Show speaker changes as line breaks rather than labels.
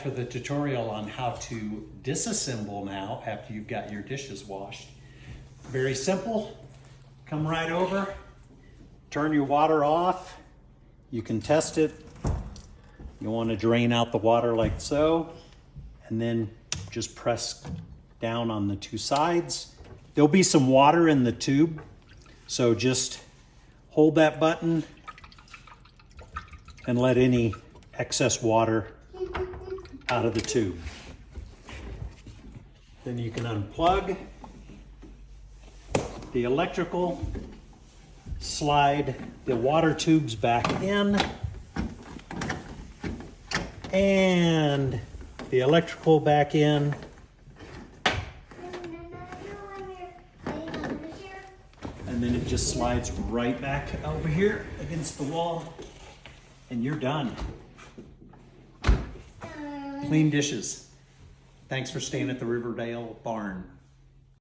For the tutorial on how to disassemble now after you've got your dishes washed. Very simple. Come right over, turn your water off. You can test it. You want to drain out the water like so, and then just press down on the two sides. There'll be some water in the tube, so just hold that button and let any excess water out of the tube. Then you can unplug the electrical, slide the water tubes back in, and the electrical back in. And then it just slides right back over here against the wall, and you're done. Clean dishes. Thanks for staying at the Riverdale Barn.